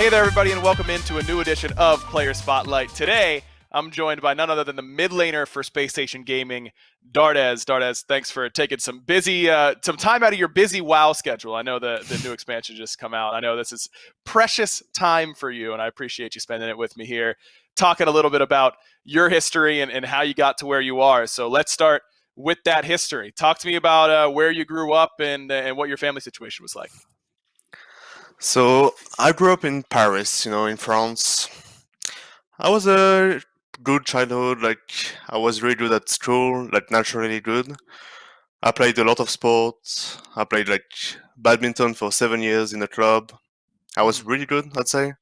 Hey there, everybody, and welcome into a new edition of Player Spotlight. Today, I'm joined by none other than the mid laner for Space Station Gaming, Dardez. Dardez, thanks for taking some time out of your busy WoW schedule. I know the new expansion just come out. I know this is precious time for you, and I appreciate you spending it with me here, talking a little bit about your history and how you got to where you are. So let's start with that history. Talk to me about where you grew up and what your family situation was like. So I grew up in Paris, in France. I was a good childhood, I was really good at school, naturally good. I played a lot of sports. I played badminton for 7 years in a club. I was really good, I'd say.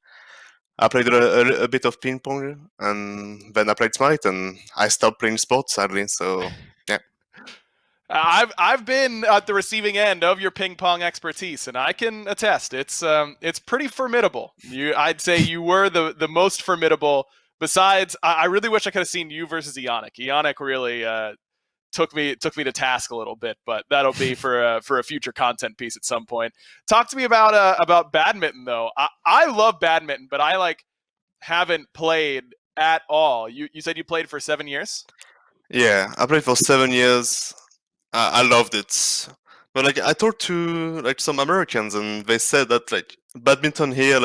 I played a bit of ping pong, and then I played Smite, and I stopped playing sports sadly. So yeah. I've been at the receiving end of your ping pong expertise, and I can attest it's pretty formidable. I'd say you were the most formidable. Besides, I really wish I could have seen you versus Ionic. Ionic really took me to task a little bit, but that'll be for a future content piece at some point. Talk to me about badminton though. I love badminton, but I haven't played at all. You said you played for 7 years? Yeah, I played for 7 years. I loved it. But I talked to some Americans, and they said that badminton here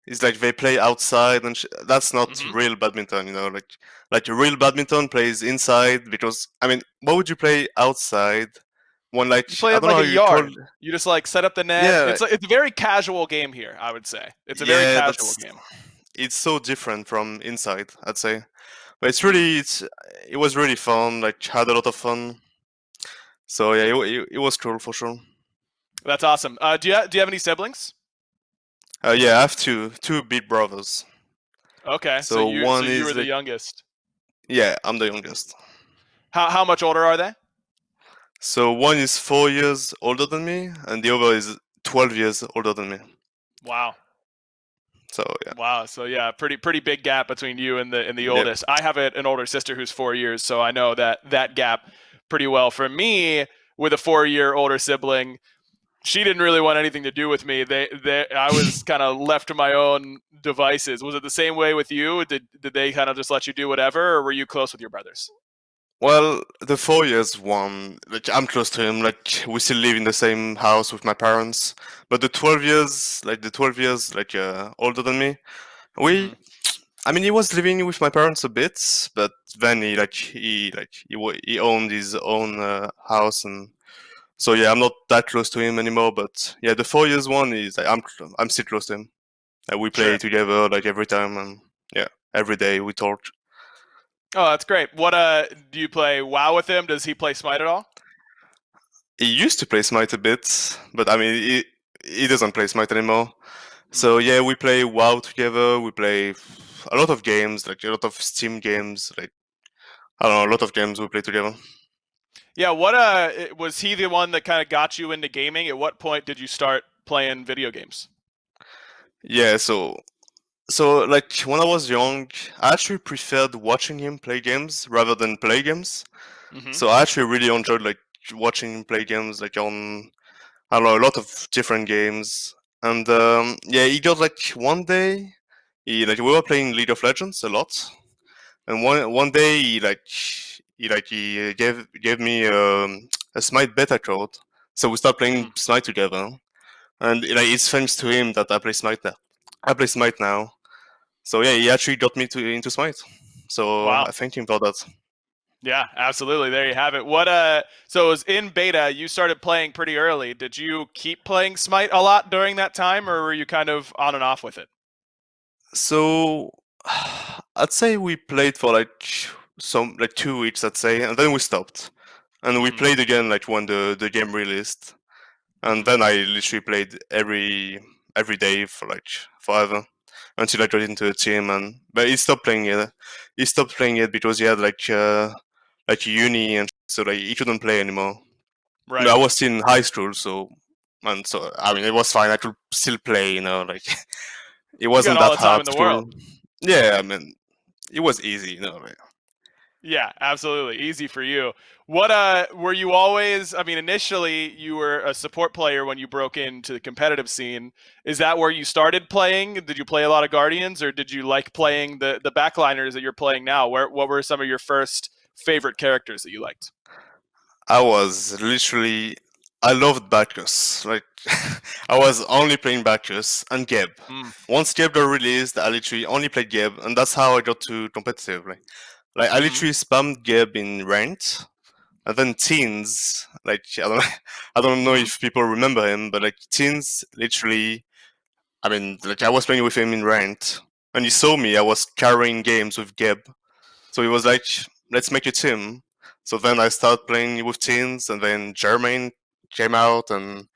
is they play outside, and that's not Mm-hmm. real badminton. Real badminton plays inside, because I mean, what would you play outside? One You play I it don't know like how a you call. yard. You just set up the net. Yeah, It's a very casual game here, I would say. It's a very yeah, casual game. it's so different from inside, I'd say. But Mm. it was really fun. Had a lot of fun. So yeah, it was cool for sure. That's awesome. Do you have any siblings? Yeah, I have two big brothers. Okay, so So you so one you were is the youngest. yeah, I'm the youngest. How much older are they? So one is 4 years older than me, and the other is 12 years older than me. Wow. So yeah, Wow. So yeah, pretty big gap between you and the yep. oldest. I have an older sister who's 4 years, so I know that gap pretty well. For me, with a 4 year older sibling, she didn't really want anything to do with me. I was kind of left to my own devices. Was it the same way with you? Did they kind of just let you do whatever, or were you close with your brothers? Well, the 4 years one, I'm close to him. We still live in the same house with my parents. But the 12 years older than me, we Mm-hmm. I mean, he was living with my parents a bit, but then he owned his own house, and so yeah, I'm not that close to him anymore. But yeah, the 4 years one is I'm still close to him. We play Sure. together every time, and yeah, every day we talk. Oh, that's great. What do you play WoW with him? Does he play Smite at all? He used to play Smite a bit, but I mean, he doesn't play Smite anymore. Mm. So yeah, we play WoW together. We play a lot of games, a lot of Steam games. I don't know, a lot of games we play together. Yeah, what was he the one that kind of got you into gaming? At what point did you start playing video games? Yeah, so when I was young, I actually preferred watching him play games rather than play games. Mm-hmm. So I actually really enjoyed watching him play games on, I don't know, a lot of different games. And yeah, he got one day we were playing League of Legends a lot, and one day he gave me a Smite beta code, so we started playing Mm. Smite together. And it's thanks to him that I play Smite now. I play Smite now. So yeah, he actually got me into Smite. So Wow. I thank him for that. Yeah, absolutely. There you have it. What so it was in beta, you started playing pretty early. Did you keep playing Smite a lot during that time, or were you kind of on and off with it? So I'd say we played for some 2 weeks, I'd say, and then we stopped. And we Mm-hmm. played again when the game released. And Mm-hmm. then I literally played every day for forever until I got into a team. And but he stopped playing it. He stopped playing it because he had uni, and so he couldn't play anymore. But Right. I was still in high school, so I mean it was fine. I could still play, it You got wasn't all that the time hard in the to. world. Yeah, I mean it was easy. Yeah, absolutely. Easy for you. What were you always, I mean, initially you were a support player when you broke into the competitive scene. Is that where you started playing? Did you play a lot of Guardians, or did you like playing the backliners that you're playing now? What were some of your first favorite characters that you liked? I was literally, I loved Bacchus. Like, I was only playing Bacchus and Geb. Mm, Once Geb got released, I literally only played Geb, and that's how I got to competitive. Like I hmm literally spammed Geb in ranked, and then Teens. Like I don't, I don't know hmm if people remember him, but like Teens, literally, I mean, like I was playing with him in ranked, and he saw me. I was carrying games with Geb, so he was like, "Let's make a team." So then I started playing with teens, and then Jermaine came out, and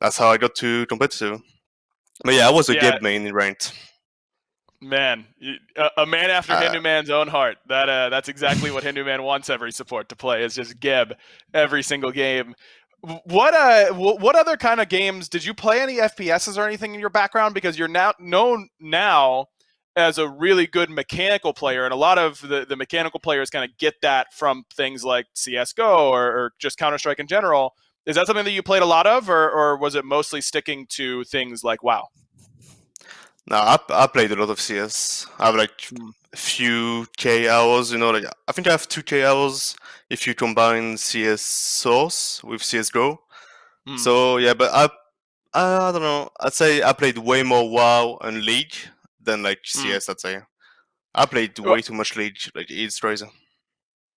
that's how I got to competitive. But yeah, I was a Yeah, Geb main in ranked. man, a man after Uh, Hindu Man's own heart. That's exactly what Hindu Man wants every support to play. Is just Geb every single game. What other kind of games did you play? Any FPSs or anything in your background? Because you're now known now as a really good mechanical player, and a lot of the mechanical players kind of get that from things like CS:GO or just Counter Strike in general. Is that something that you played a lot of, or was it mostly sticking to things like WoW? now I played a lot of CS. I have like Hmm. a few K hours. You know, like I think I have 2K hours if you combine CS Source with CS:GO. Hmm. So yeah, but I don't know. I'd say I played way more WoW and League than like Hmm. CS. I'd say I played way too much League. Like it's crazy.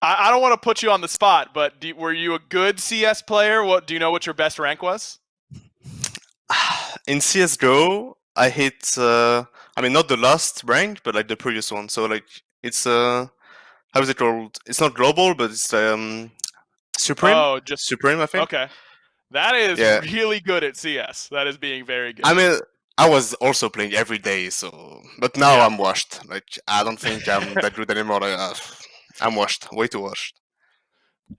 I don't want to put you on the spot, but were you a good CS player? What do you know what your best rank was? In CS:GO, I hit. I mean, not the last rank, but like the previous one. So like it's how is it called? It's not global, but it's supreme. Oh, just Supreme, I think. okay. That is Yeah. really good at CS. That is being very I good. mean, I was also playing every day, so but now Yeah. I'm washed. Like I don't think I'm that good anymore. Like, I'm washed. Way too washed.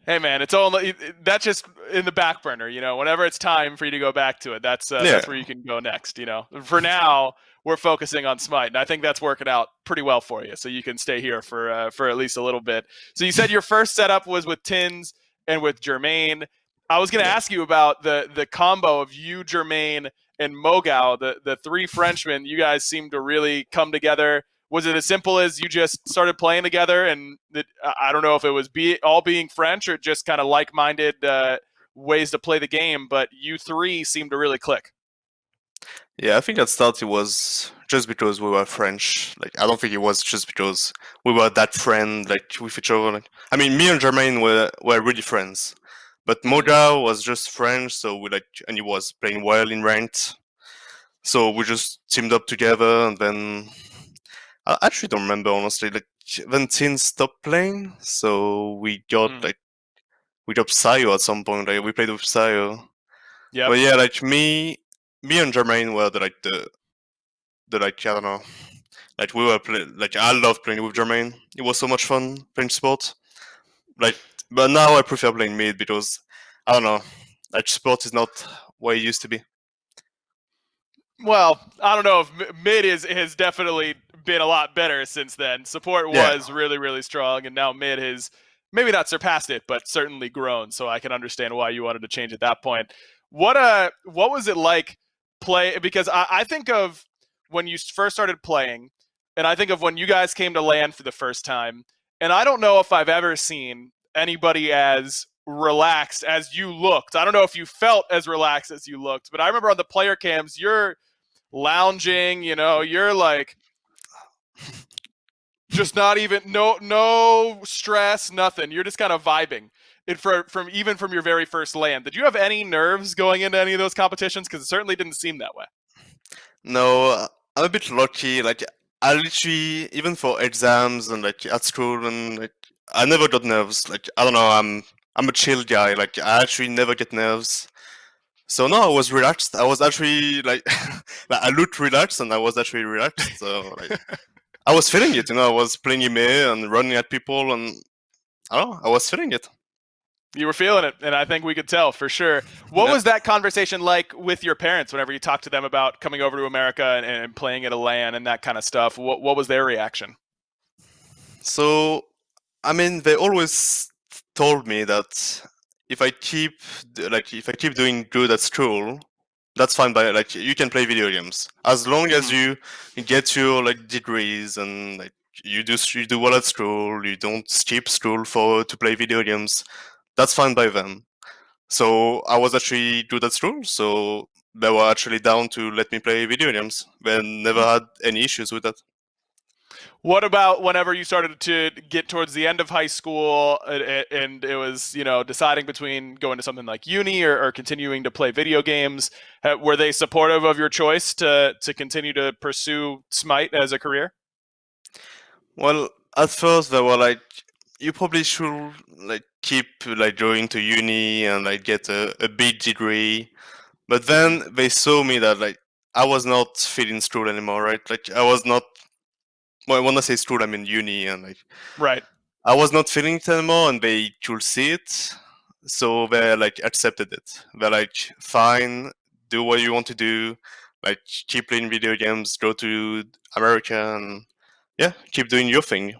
Hey man, it's only that's just in the back burner, you know. Whenever it's time for you to go back to it, Yeah. that's where you can go next, you know. For now, we're focusing on Smite, and I think that's working out pretty well for you. So you can stay here for at least a little bit. So you said your first setup was with Tins and with Germain. I was going to Yeah. ask you about the combo of you, Germain, and Mogao, the three Frenchmen. You guys seem to really come together. Was it as simple as you just started playing together, and I don't know if it was all being French or just kind of like-minded ways to play the game, but you three seem to really click. Yeah, I think at start it was just because we were French. Like I don't think it was just because we were that friend like with each other. Like I mean, me and Jermaine were really friends, but Mm, Moga was just French, so we like and he was playing well in ranked, so we just teamed up together, and then I actually don't remember honestly. Like then Tin stopped playing, so mm. we got Sayo at some point. Like we played with Sayo, Yep. but yeah, like me and Jermaine were the like I don't know. Like like I love playing with Jermaine. It was so much fun playing sport. Like, but now I prefer playing mid because I don't know. Like sport is not what it used to be. Well, I don't know if mid has definitely been a lot better since then. Support Yeah, was really really strong, and now mid has maybe not surpassed it, but certainly grown. So I can understand why you wanted to change at that point. What was it like play? Because I think of when you first started playing, and I think of when you guys came to land for the first time, and I don't know if I've ever seen anybody as relaxed as you looked. I don't know if you felt as relaxed as you looked, but I remember on the player cams, you're lounging, you know, you're like just not even no stress, nothing. You're just kind of vibing. It from even from your very first land. Did you have any nerves going into any of those competitions? Because it certainly didn't seem that way. no, I'm a bit lucky. Like I literally even for exams and like at school and like I never got nerves. Like I don't know. I'm a chill guy. Like I actually never get nerves. So no, I was relaxed. I was actually like, like I looked relaxed and I was actually relaxed. So like I was feeling it, you know. I was playing email and running at people, and I don't know. I was feeling it. You were feeling it, and I think we could tell for sure. What Yeah. was that conversation like with your parents whenever you talked to them about coming over to America and playing at a LAN and that kind of stuff? What was their reaction? So I mean, they always told me that if I keep if I keep doing good at school, that's fine. By like, you can play video games as long as Mhm. you get your like degrees and like you do well at school. You don't skip school for to play video games. That's fine by them. So I was actually good at school, so they were actually down to let me play video games. They never had any issues with that. What about whenever you started to get towards the end of high school and it was, deciding between going to something like uni or continuing to play video games? Were they supportive of your choice to continue to pursue SMITE as a career? Well, at first they were like, you probably should like keep like going to uni and like get a big degree. But Hmm. then they saw me that like I was not feeling school anymore, right? Like I was not. Well, when I say school, I mean uni, and like Right. I was not feeling it anymore, and they could see it, so they like accepted it. They're like, fine, do what you want to do, like keep playing video games, go to America, and yeah, keep doing your thing.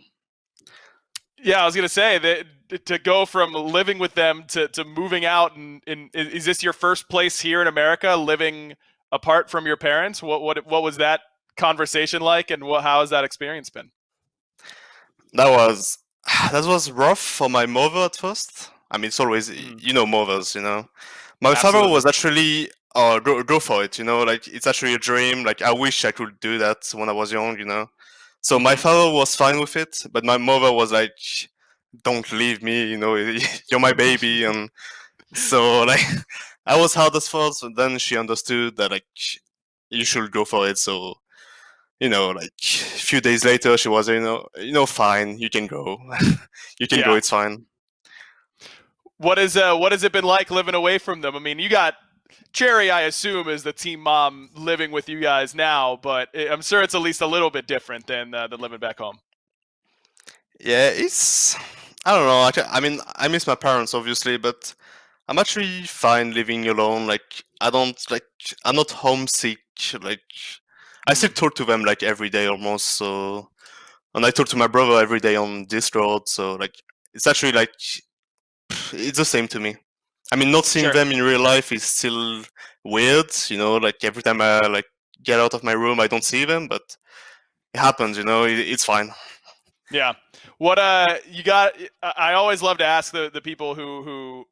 Yeah, I was gonna say that to go from living with them to moving out and is this your first place here in America, living apart from your parents? What was that conversation like, and how has that experience been? That was that was rough for my mother at first. I mean, it's always, Mhm. mothers, My father Absolutely. was actually, go for it, like it's actually a dream. Like I wish I could do that when I was young. So my Hmm. father was fine with it, but my mother was like, "Don't leave me, you're my baby." And so like, I was hard as first, but then she understood that like you should go for it. So like a few days later, she was, fine, you can go, you can go, Yeah. it's fine. What has it been like living away from them? I mean, you got Cherry, I assume, is the team mom living with you guys now, but I'm sure it's at least a little bit different than living back home. Yeah, it's, I don't know. I mean, I miss my parents obviously, but I'm actually fine living alone. Like I don't like, I'm not homesick. Like I still Mm. talk to them like every day almost. So, and I talk to my brother every day on Discord. So like it's actually like it's the same to me. I mean, not seeing Sure. them in real life is still weird. Like every time I like get out of my room, I don't see them, but it happens. It's fine. Yeah. What you got? I always love to ask the people who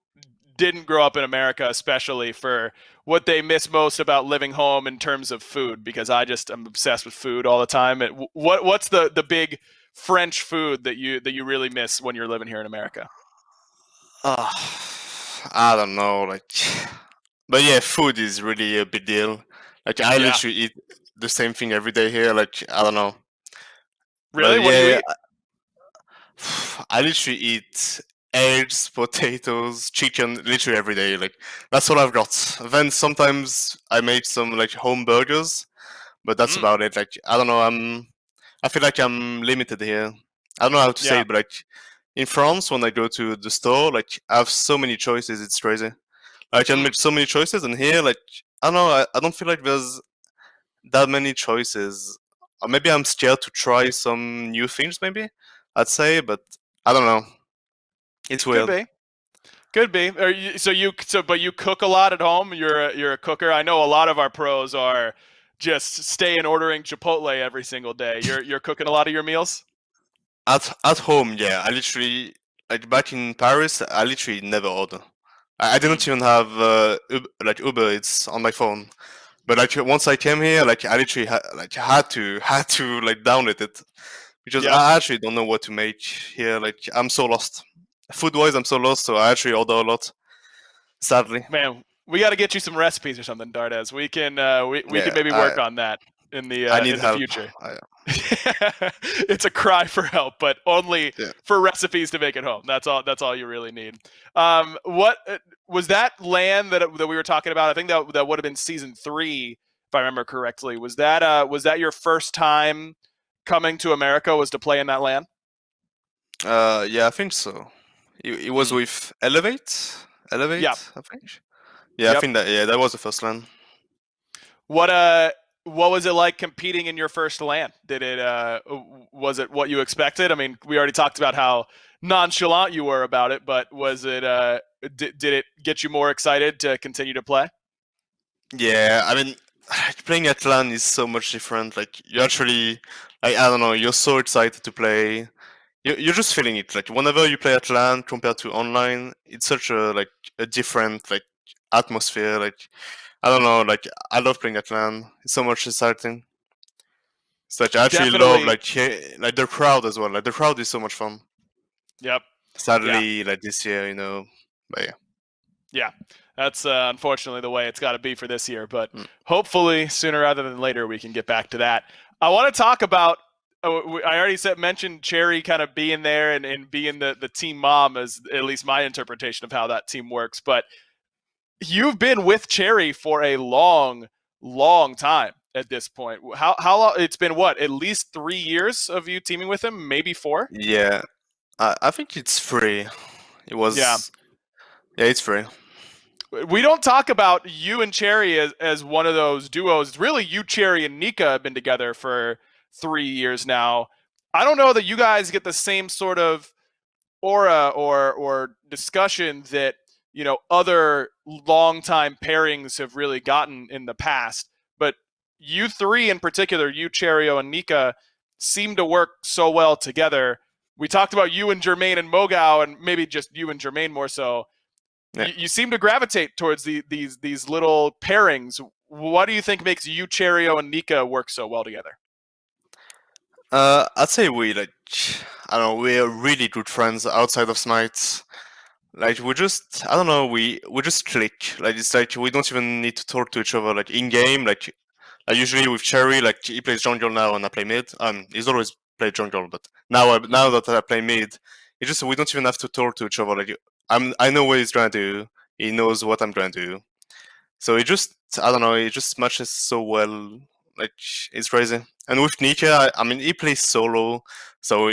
didn't grow up in America, especially for what they miss most about living home in terms of food, because I'm obsessed with food all the time. What's the big French food that you really miss when you're living here in America? Uh, I don't know, like, but yeah, food is really a big deal. Like, I Yeah. literally eat the same thing every day here. Like, I don't know, Really? but What do you yeah, eat? I literally eat eggs, potatoes, chicken, literally every day. Like, that's all I've got. Then sometimes I make some like home burgers, but that's Mm. about it. Like, I don't know, I feel like I'm limited here. I don't know how to say Yeah. it, but like in France, when I go to the store, like I have so many choices. It's crazy. I can Mm. make so many choices, and here, like, I don't know, I don't feel like there's that many choices. Or maybe I'm scared to try some new things, maybe I'd say, but I don't know. It's Could weird. be. Could be. But you cook a lot at home. You're a cooker. I know a lot of our pros are just staying ordering Chipotle every single day. You're cooking a lot of your meals. At home, yeah, I literally, like back in Paris, I literally never order. I Mm. didn't even have like Uber Eats on my phone. But like once I came here, like I literally had to like download it because Yep. I actually don't know what to make here. Like I'm so lost. Food wise, I'm so lost, so I actually order a lot. Sadly, Man, we got to get you some recipes or something, Dardez. We can yeah, maybe work on that I need in the help. future. It's a cry for help, but only Yeah. for recipes to make it home. That's all you really need. What was that land that we were talking about? I think that would have been season 3, if I remember correctly. Was that your first time coming to America? Was to play in that land? Yeah, I think so. It was Mm. with Elevate. Yep. Elevate, I think. Yeah, I Yep. think that was the first one. What uh what was it like competing in your first LAN? Was it what you expected? I mean, we already talked about how nonchalant you were about it, but was it did it get you more excited to continue to play? Yeah, I mean, playing at LAN is so much different. Like you actually, like I don't know, you're so excited to play. You're just feeling it. Like whenever you play at LAN compared to online, it's such a like a different like atmosphere. Like I don't know, like I love playing at LAN. It's so much exciting. It's like I actually love Definitely. like the crowd as well. Like the crowd is so much fun. Yep. Yeah. Sadly, like this year, but yeah. Yeah. That's unfortunately the way it's got to be for this year, but Mm. hopefully sooner rather than later we can get back to that. I want to talk about. I already mentioned Cherry kind of being there and being the team mom, as at least my interpretation of how that team works. But you've been with Cherry for a long time at this point. How long? It's been what? At least 3 years of you teaming with him, maybe 4. Yeah, I think it's free. It Yeah. was yeah, it's free. We don't talk about you and Cherry as one of those duos. It's really you, Cherry, and Nika have been together for 3 years now. I don't know that you guys get the same sort of aura or discussion that other longtime pairings have really gotten in the past. But you three in particular, you, Cherio, and Nika, seem to work so well together. We talked about you and Jermaine and Mogao, and maybe just you and Jermaine more so. Yeah. You seem to gravitate towards these little pairings. What do you think makes you, Cherio, and Nika work so well together? I'd say we like I don't know, we're really good friends outside of SMITE. Like we just I don't know, we just click. Like it's like we don't even need to talk to each other like in game. Like usually with Cherry, like he plays jungle now and I play mid. He's always played jungle, but now Mm-hmm. that I play mid, it's just we don't even have to talk to each other. Like I know what he's trying to do. He knows what I'm trying to do. So it just I don't know, it just matches so well. Like it's crazy. And with Nika, I mean he plays solo, so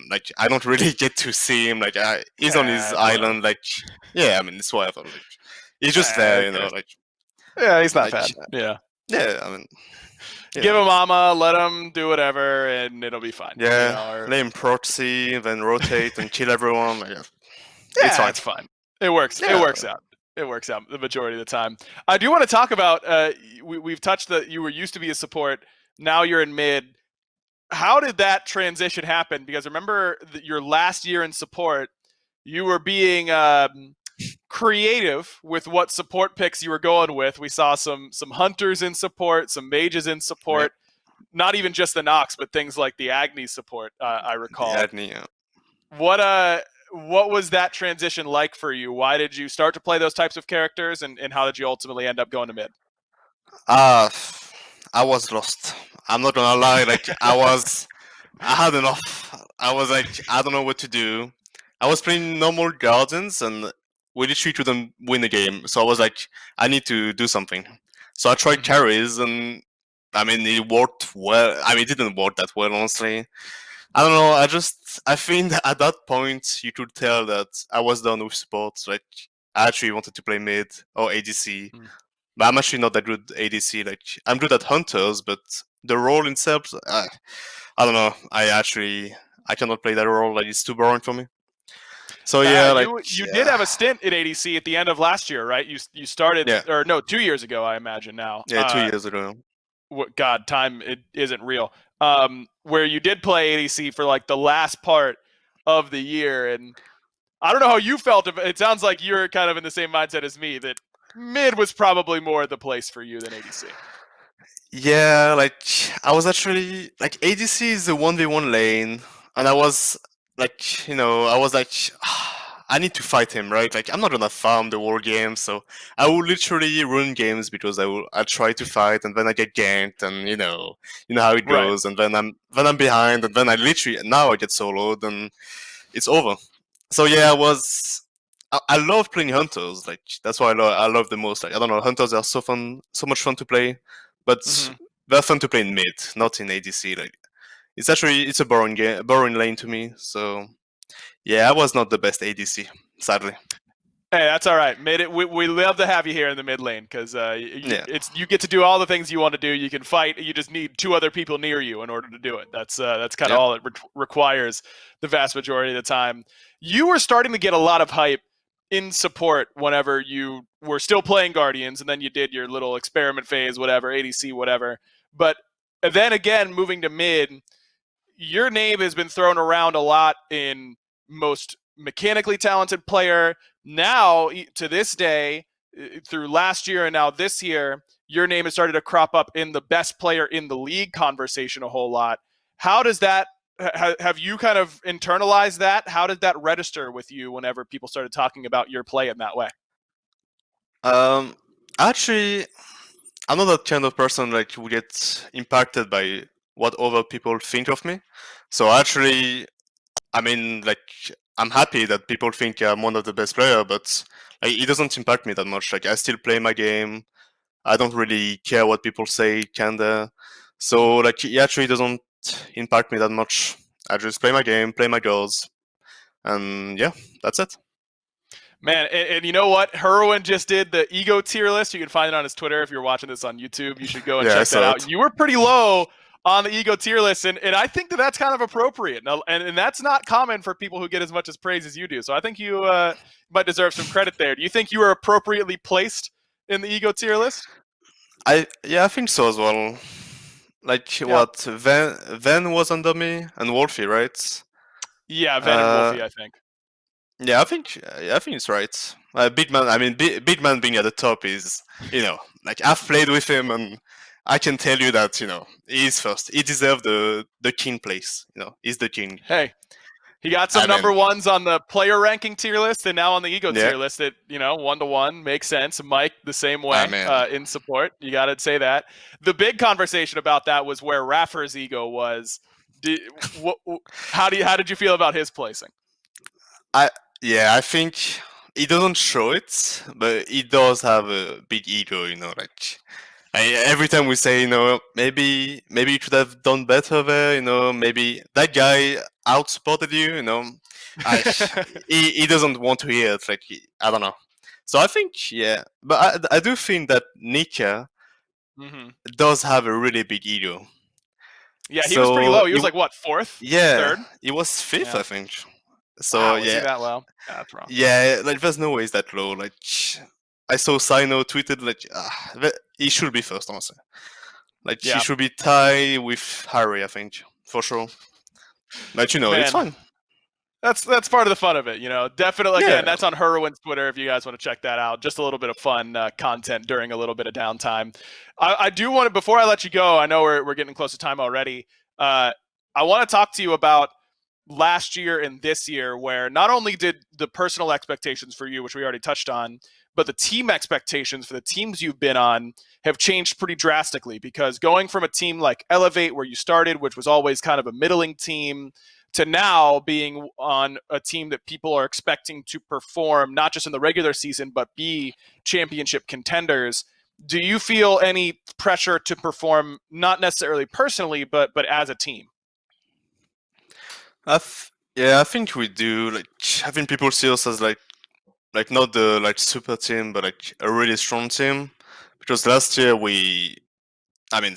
like I don't really get to see him. Like he's on his It's whatever. island. Like yeah, I mean it's whatever. Like he's just there, Who cares? like Yeah, he's not like bad. Yeah. yeah. I mean Give yeah. him mama, let him do whatever, and it'll be fine. Yeah, Or let him proxy, then rotate and kill everyone. Like, yeah, it's yeah, fine. it's fine. It works. It Yeah, works out. It works out the majority of the time. I do want to talk about. We've touched that you were used to be a support. Now you're in mid. How did that transition happen? Because remember your last year in support, you were being creative with what support picks you were going with. We saw some hunters in support, some mages in yeah. support. Not even just the Nox, but things like the Agni support. I The recall. Agni. What was that transition like for you? Why did you start to play those types of characters, and how did you ultimately end up going to mid? Uh, I was lost. I'm not gonna lie. Like I had enough. I was like, I don't know what to do. I was playing normal Guardians and we literally couldn't win the game. So I was like, I need to do something. So I tried Mm-hmm. carries and I mean it worked well. I mean it didn't work that well honestly. I don't know. I think that at that point you could tell that I was done with support. Like I actually wanted to play mid or ADC, but I'm actually not that good ADC. Like I'm good at hunters, but the role itself, I don't know. I cannot play that role. Like it's too boring for me. So yeah, like You did have a stint at ADC at the end of last year, right? You started, yeah, or no, 2 years ago, I imagine now. yeah, 2 years ago. God, time it isn't real. Where you did play ADC for like the last part of the year, and I don't know how you felt. It sounds like you're kind of in the same mindset as me that mid was probably more the place for you than ADC. Yeah, like I was actually like ADC is the 1v1 lane, and I was like, I was like, I need to fight him, right? Like I'm not gonna farm the war game, so I will literally ruin games because I try to fight and then I get ganked, and you know how it Right. goes, and then I'm behind, and then I literally now I get soloed and it's over. So yeah, I love playing hunters. Like that's why I love the most. Like I don't know, hunters are so fun, so much fun to play, but Mm-hmm. they're fun to play in mid, not in ADC. Like it's a boring game, boring lane to me. So yeah, I was not the best ADC, sadly. Hey, that's all right. We love to have you here in the mid lane because Yeah, you get to do all the things you want to do. You can fight. You just need two other people near you in order to do it. That's kind of yeah. all it requires the vast majority of the time. You were starting to get a lot of hype in support whenever you were still playing Guardians, and then you did your little experiment phase, whatever, ADC, whatever. But then again, moving to mid, your name has been thrown around a lot in most mechanically talented player. Now, to this day, through last year and now this year, your name has started to crop up in the best player in the league conversation a whole lot. How does that? Have you kind of internalized that? How did that register with you whenever people started talking about your play in that way? Um, actually, I'm not that kind of person like who gets impacted by what other people think of me. So actually, I mean, like, I'm happy that people think I'm one of the best player, but like, it doesn't impact me that much. Like, I still play my game. I don't really care what people say, kinda. So Mm-hmm. like, it actually doesn't impact me that much. I just play my game, play my goals, and yeah, that's it. Man, and you know what? Herwin just did the ego tier list. You can find it on his Twitter. If you're watching this on YouTube, you should go and Yeah, I check that saw out. it. You were pretty low on the ego tier list, and I think that that's kind of appropriate. And that's not common for people who get as much as praise as you do. So I think you might deserve some credit there. Do you think you were appropriately placed in the ego tier list? I think so as well. Like Yeah. what Van was under me and Wolfie, right? Yeah, Ven and Uh, Wolfie, I think. I think it's right. Big man, I mean, big man being at the top is, like I've played with him, and I can tell you that he's first. He deserves the king place. He's the king. Hey, he got some I number mean, ones on the player ranking tier list and now on the ego yeah, tier list that, 1-to-1 makes sense. Mike, the same I way mean, in support. You got to say that. The big conversation about that was where Raffer's ego was. Did, wh- how did you feel about his placing? I yeah, I think he doesn't show it, but he does have a big ego. Like every time we say, maybe you could have done better there. Maybe that guy outsupported you. I he doesn't want to hear it. Like I don't know. So I think yeah, but I do think that Nika hmm does have a really big ego. Yeah, he was pretty So low. He was like, what, fourth? yeah, Third? he was fifth, Yeah. I think. So Wow, was he yeah, that low? Yeah, that's rough. yeah, like there's no way it's that low. Like I saw Sino tweeted like he should be first, honestly. Like he Yeah, should be tied with Harry, I think, for sure. But it's man. fine. That's part of the fun of it, Definitely, again, Yeah, that's on Herwin's Twitter if you guys want to check that out. Just a little bit of fun content during a little bit of downtime. I do want to, before I let you go, I know we're getting close to time already. I want to talk to you about last year and this year, where not only did the personal expectations for you, which we already touched on, but the team expectations for the teams you've been on have changed pretty drastically. Because going from a team like Elevate, where you started, which was always kind of a middling team, to now being on a team that people are expecting to perform not just in the regular season but be championship contenders. Do you feel any pressure to perform, not necessarily personally but as a team? yeah, I think we do. Like I think people see us as like not the like super team, but like a really strong team. Because last year I mean,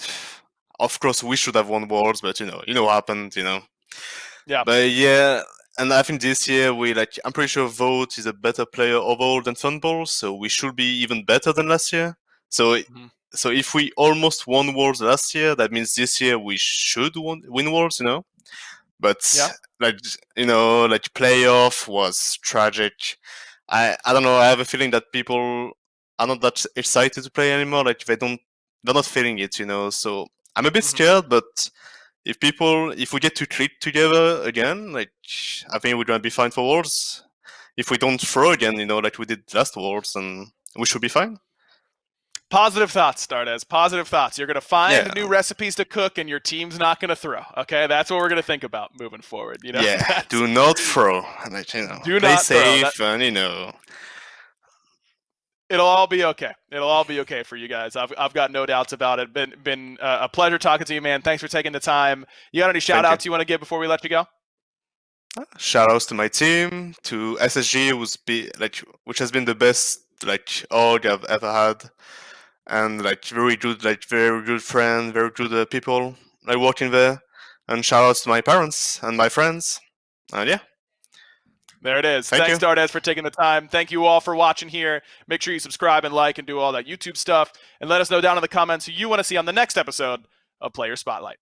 of course we should have won Worlds, but what happened. Yeah. But yeah, and I think this year I'm pretty sure Vote is a better player overall than Funball, so we should be even better than last year. So Mhm. so if we almost won Worlds last year, that means this year we should win Worlds. But Yeah. like like playoff was tragic. I don't know. I have a feeling that people are not that excited to play anymore. Like they're not feeling it. So I'm a bit hmm scared, but if we get to click together again, like I think we're gonna be fine for Worlds. If we don't throw again, like we did last Worlds, and we should be fine. Positive thoughts, Dardez. Positive thoughts. You're going to find new Yeah, recipes to cook, and your team's not going to throw. Okay, that's what we're going to think about moving forward. yeah. That's Do not throw. Like do play not throw. That safe, and it'll all be okay. It'll all be okay for you guys. I've got no doubts about it. Been a pleasure talking to you, man. Thanks for taking the time. You got any shout thank you. outs you want to give before we let you go? Shout outs to my team, to SSG, which has been the best org I've ever had, and very good friend, very good people working there. And shout outs to my parents and my friends. And yeah. There it is. Thank Thanks, you. Dardez, for taking the time. Thank you all for watching here. Make sure you subscribe and like and do all that YouTube stuff. And let us know down in the comments who you want to see on the next episode of Player Spotlight.